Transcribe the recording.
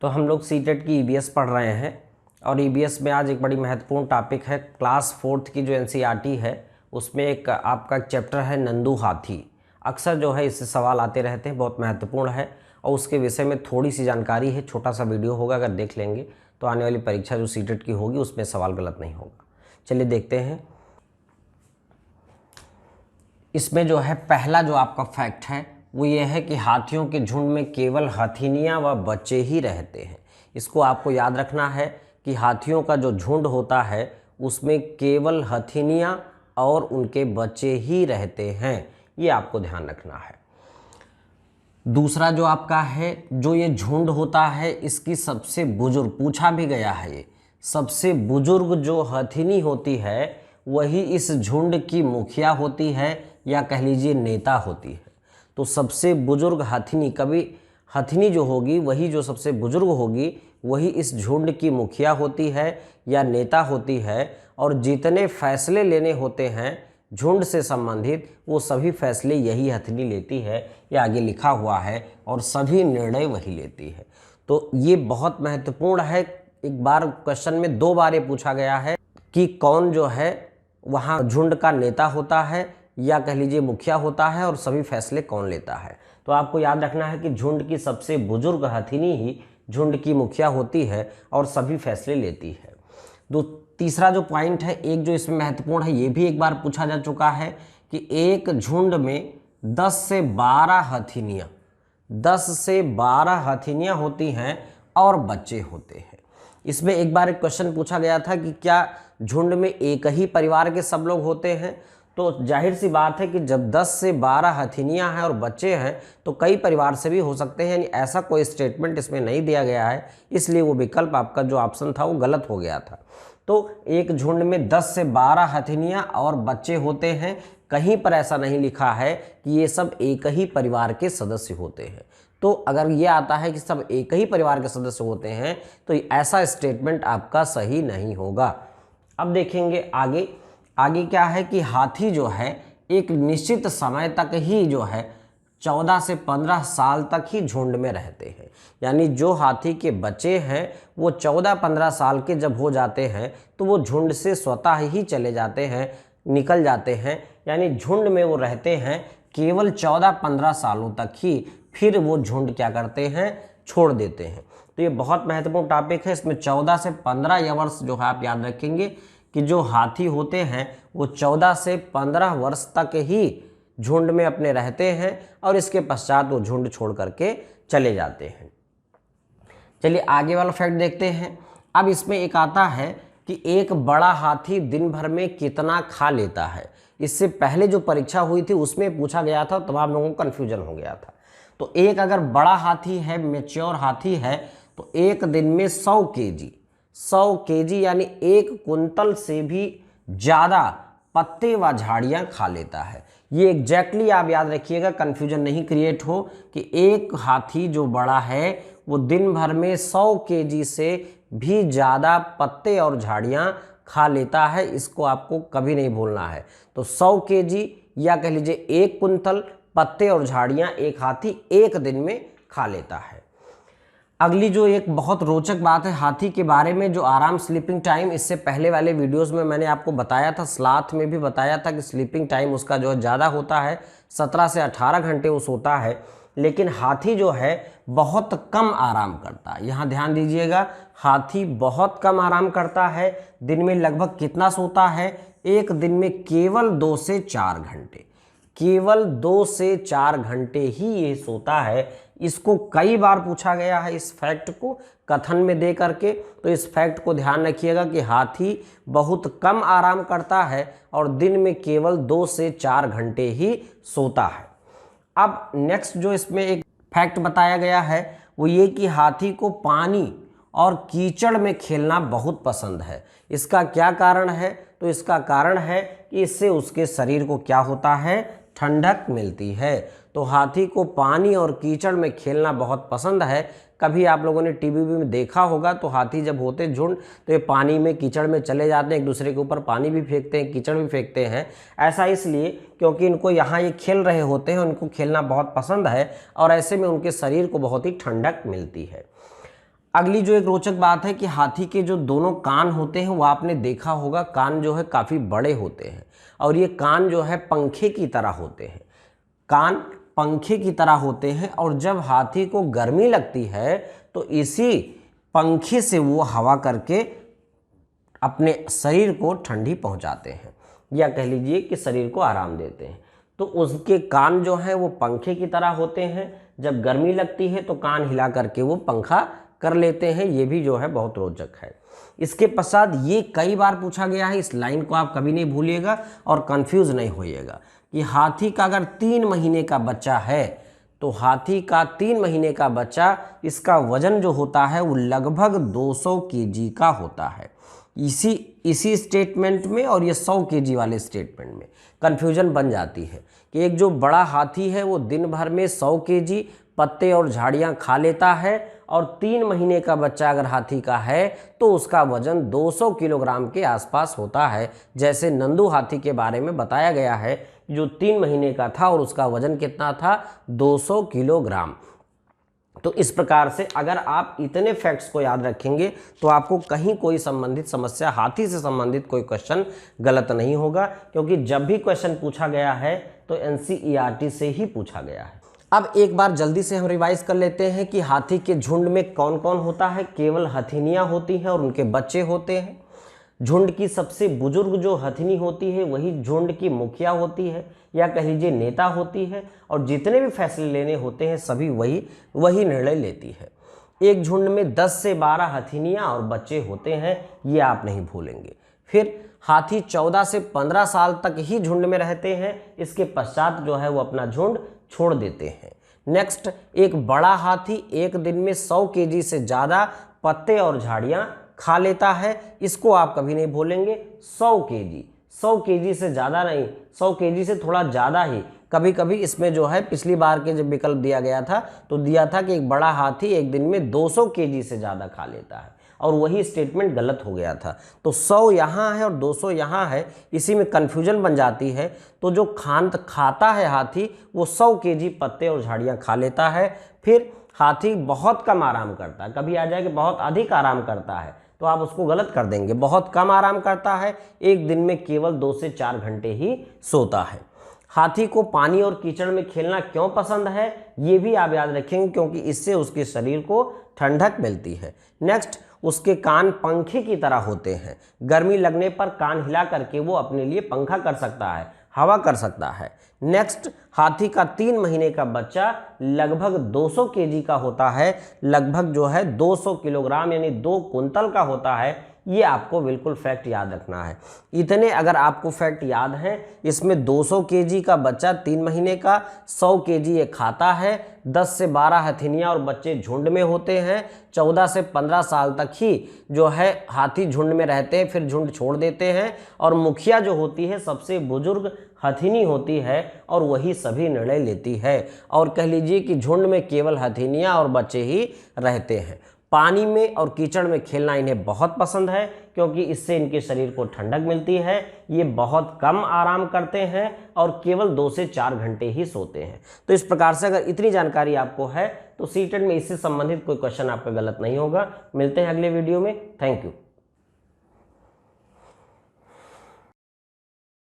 तो हम लोग सीटेट की ईबीएस पढ़ रहे हैं और ईबीएस में आज एक बड़ी महत्वपूर्ण टॉपिक है क्लास 4th की जो एनसीईआरटी है उसमें एक आपका चैप्टर है नंदू हाथी। अक्सर जो है इससे सवाल आते रहते हैं, बहुत महत्वपूर्ण है और उसके विषय में थोड़ी सी जानकारी है। छोटा सा वीडियो होगा, अगर देख लेंगे तो आने वाली परीक्षा जो सीटेट की होगी उसमें सवाल गलत नहीं होगा। चलिए देखते हैं। इसमें जो है पहला जो आपका फैक्ट है वो ये है कि हाथियों के झुंड में केवल हथिनियाँ व बच्चे ही रहते हैं। इसको आपको याद रखना है कि हाथियों का जो झुंड होता है उसमें केवल हथिनियाँ और उनके बच्चे ही रहते हैं, ये आपको ध्यान रखना है। दूसरा जो आपका है, जो ये झुंड होता है इसकी सबसे बुजुर्ग, पूछा भी गया है, ये सबसे बुजुर्ग जो हथिनी होती है वही इस झुंड की मुखिया होती है या कह लीजिए नेता होती है। तो सबसे बुजुर्ग हथिनी, कभी हथिनी जो होगी वही जो सबसे बुजुर्ग होगी वही इस झुंड की मुखिया होती है या नेता होती है, और जितने फैसले लेने होते हैं झुंड से संबंधित वो सभी फैसले यही हथिनी लेती है, ये आगे लिखा हुआ है, और सभी निर्णय वही लेती है। तो ये बहुत महत्वपूर्ण है। एक बार क्वेश्चन में 2 बार ये पूछा गया है कि कौन जो है वहाँ झुंड का नेता होता है या कह लीजिए मुखिया होता है और सभी फैसले कौन लेता है। तो आपको याद रखना है कि झुंड की सबसे बुजुर्ग हथिनी ही झुंड की मुखिया होती है और सभी फैसले लेती है। तीसरा जो पॉइंट है, एक जो इसमें महत्वपूर्ण है, ये भी एक बार पूछा जा चुका है कि एक झुंड में 10 से 12 हथिनियाँ 10 से 12 हथिनियाँ होती हैं और बच्चे होते हैं। इसमें एक बार एक क्वेश्चन पूछा गया था कि क्या झुंड में एक ही परिवार के सब लोग होते हैं। तो जाहिर सी बात है कि जब 10 से 12 हथिनियाँ हैं और बच्चे हैं तो कई परिवार से भी हो सकते हैं, यानी ऐसा कोई स्टेटमेंट इसमें नहीं दिया गया है, इसलिए वो विकल्प आपका जो ऑप्शन था वो गलत हो गया था। तो एक झुंड में 10 से 12 हथिनियाँ और बच्चे होते हैं, कहीं पर ऐसा नहीं लिखा है कि ये सब एक ही परिवार के सदस्य होते हैं। तो अगर ये आता है कि सब एक ही परिवार के सदस्य होते हैं तो ऐसा स्टेटमेंट आपका सही नहीं होगा। अब देखेंगे आगे। आगे क्या है कि हाथी जो है एक निश्चित समय तक ही जो है 14 से 15 साल तक ही झुंड में रहते हैं, यानी जो हाथी के बच्चे हैं वो 14-15 साल के जब हो जाते हैं तो वो झुंड से स्वतः ही चले जाते हैं, निकल जाते हैं, यानी झुंड में वो रहते हैं केवल 14-15 सालों तक ही, फिर वो झुंड क्या करते हैं, छोड़ देते हैं। तो ये बहुत महत्वपूर्ण टॉपिक है। इसमें 14 से 15 वर्ष जो है आप याद रखेंगे कि जो हाथी होते हैं वो 14 से 15 वर्ष तक ही झुंड में अपने रहते हैं और इसके पश्चात वो झुंड छोड़ करके चले जाते हैं। चलिए आगे वाला फैक्ट देखते हैं। अब इसमें एक आता है कि एक बड़ा हाथी दिन भर में कितना खा लेता है। इससे पहले जो परीक्षा हुई थी उसमें पूछा गया था, तब आप लोगों को कन्फ्यूजन हो गया था। तो एक अगर बड़ा हाथी है, मैच्योर हाथी है, तो एक दिन में 100 केजी यानी 1 कुंतल से भी ज़्यादा पत्ते व झाड़ियाँ खा लेता है। ये एग्जैक्टली आप याद रखिएगा, कन्फ्यूजन नहीं क्रिएट हो कि एक हाथी जो बड़ा है वो दिन भर में 100 केजी से भी ज़्यादा पत्ते और झाड़ियाँ खा लेता है। इसको आपको कभी नहीं भूलना है। तो 100 केजी या कह लीजिए 1 कुंतल पत्ते और झाड़ियाँ एक हाथी एक दिन में खा लेता है। अगली जो एक बहुत रोचक बात है हाथी के बारे में, जो आराम स्लीपिंग टाइम, इससे पहले वाले वीडियोस में मैंने आपको बताया था, स्लॉथ में भी बताया था कि स्लीपिंग टाइम उसका जो है ज़्यादा होता है, 17 से 18 घंटे वो सोता है। लेकिन हाथी जो है बहुत कम आराम करता है। यहाँ ध्यान दीजिएगा, हाथी बहुत कम आराम करता है। दिन में लगभग कितना सोता है, एक दिन में केवल 2 से 4 घंटे, केवल 2 से 4 घंटे ही ये सोता है। इसको कई बार पूछा गया है, इस फैक्ट को कथन में दे करके। तो इस फैक्ट को ध्यान रखिएगा कि हाथी बहुत कम आराम करता है और दिन में केवल 2 से 4 घंटे ही सोता है। अब नेक्स्ट जो इसमें एक फैक्ट बताया गया है वो ये कि हाथी को पानी और कीचड़ में खेलना बहुत पसंद है। इसका क्या कारण है? तो इसका कारण है कि इससे उसके शरीर को क्या होता है, ठंडक मिलती है। तो हाथी को पानी और कीचड़ में खेलना बहुत पसंद है। कभी आप लोगों ने टीवी में देखा होगा तो हाथी जब होते झुंड तो ये पानी में कीचड़ में चले जाते हैं, एक दूसरे के ऊपर पानी भी फेंकते हैं, कीचड़ भी फेंकते हैं। ऐसा इसलिए क्योंकि इनको यहाँ ये खेल रहे होते हैं, उनको खेलना बहुत पसंद है और ऐसे में उनके शरीर को बहुत ही ठंडक मिलती है। अगली जो एक रोचक बात है कि हाथी के जो दोनों कान होते हैं वो आपने देखा होगा, कान जो है काफ़ी बड़े होते हैं और ये कान जो है पंखे की तरह होते हैं। कान पंखे की तरह होते हैं और जब हाथी को गर्मी लगती है तो इसी पंखे से वो हवा करके अपने शरीर को ठंडी पहुंचाते हैं, या कह लीजिए कि शरीर को आराम देते हैं। तो उसके कान जो हैं वो पंखे की तरह होते हैं, जब गर्मी लगती है तो कान हिला करके वो पंखा कर लेते हैं। ये भी जो है बहुत रोचक है। इसके पश्चात ये कई बार पूछा गया है, इस लाइन को आप कभी नहीं भूलिएगा और कंफ्यूज नहीं होइएगा कि हाथी का अगर 3 महीने का बच्चा है तो हाथी का 3 महीने का बच्चा, इसका वजन जो होता है वो लगभग 200 केजी का होता है। इसी स्टेटमेंट में और ये 100 केजी वाले स्टेटमेंट में कन्फ्यूजन बन जाती है कि एक जो बड़ा हाथी है वो दिन भर में 100 केजी पत्ते और झाड़ियाँ खा लेता है और 3 महीने का बच्चा अगर हाथी का है तो उसका वजन 200 किलोग्राम के आसपास होता है। जैसे नंदू हाथी के बारे में बताया गया है जो 3 महीने का था और उसका वजन कितना था, 200 किलोग्राम। तो इस प्रकार से अगर आप इतने फैक्ट्स को याद रखेंगे तो आपको कहीं कोई संबंधित समस्या, हाथी से संबंधित कोई क्वेश्चन गलत नहीं होगा, क्योंकि जब भी क्वेश्चन पूछा गया है तो एनसीईआरटी से ही पूछा गया है। अब एक बार जल्दी से हम रिवाइज कर लेते हैं कि हाथी के झुंड में कौन कौन होता है। केवल हथिनियाँ होती हैं और उनके बच्चे होते हैं। झुंड की सबसे बुजुर्ग जो हथिनी होती है वही झुंड की मुखिया होती है, या कह लीजिए नेता होती है, और जितने भी फैसले लेने होते हैं सभी वही निर्णय लेती है। एक झुंड में 10 से 12 हथिनियाँ और बच्चे होते हैं, ये आप नहीं भूलेंगे। फिर हाथी 14 से 15 साल तक ही झुंड में रहते हैं, इसके पश्चात जो है वो अपना झुंड छोड़ देते हैं। नेक्स्ट, एक बड़ा हाथी एक दिन में 100 केजी से ज़्यादा पत्ते और झाड़ियाँ खा लेता है, इसको आप कभी नहीं भूलेंगे। 100 केजी से ज़्यादा नहीं, 100 केजी से थोड़ा ज़्यादा ही। कभी कभी इसमें जो है पिछली बार के जब विकल्प दिया गया था तो दिया था कि एक बड़ा हाथी एक दिन में 200 केजी से ज़्यादा खा लेता है, और वही स्टेटमेंट गलत हो गया था। तो 100 यहाँ है और 200 यहाँ है, इसी में कन्फ्यूजन बन जाती है। तो जो खाता है हाथी वो 100 केजी पत्ते और झाड़ियाँ खा लेता है। फिर हाथी बहुत कम आराम करता है, कभी आ जाए कि बहुत अधिक आराम करता है तो आप उसको गलत कर देंगे। बहुत कम आराम करता है, एक दिन में केवल 2 से 4 घंटे ही सोता है। हाथी को पानी और कीचड़ में खेलना क्यों पसंद है, ये भी आप याद रखेंगे, क्योंकि इससे उसके शरीर को ठंडक मिलती है। नेक्स्ट, उसके कान पंखे की तरह होते हैं। गर्मी लगने पर कान हिला करके वो अपने लिए पंखा कर सकता है, हवा कर सकता है। नेक्स्ट, हाथी का 3 महीने का बच्चा लगभग 200 केजी का होता है, लगभग जो है 200 किलोग्राम यानी 2 कुंतल का होता है। ये आपको बिल्कुल फैक्ट याद रखना है। इतने अगर आपको फैक्ट याद हैं, इसमें 200 केजी का बच्चा 3 महीने का, 100 केजी ये खाता है, 10 से 12 हथिनियाँ और बच्चे झुंड में होते हैं, 14 से 15 साल तक ही जो है हाथी झुंड में रहते हैं, फिर झुंड छोड़ देते हैं, और मुखिया जो होती है सबसे बुजुर्ग हथिनी होती है और वही सभी निर्णय लेती है। और कह लीजिए कि झुंड में केवल हथिनियाँ और बच्चे ही रहते हैं। पानी में और कीचड़ में खेलना इन्हें बहुत पसंद है, क्योंकि इससे इनके शरीर को ठंडक मिलती है। ये बहुत कम आराम करते हैं और केवल 2 से 4 घंटे ही सोते हैं। तो इस प्रकार से अगर इतनी जानकारी आपको है तो सीटेट में इससे संबंधित कोई क्वेश्चन आपका गलत नहीं होगा। मिलते हैं अगले वीडियो में। Thank you.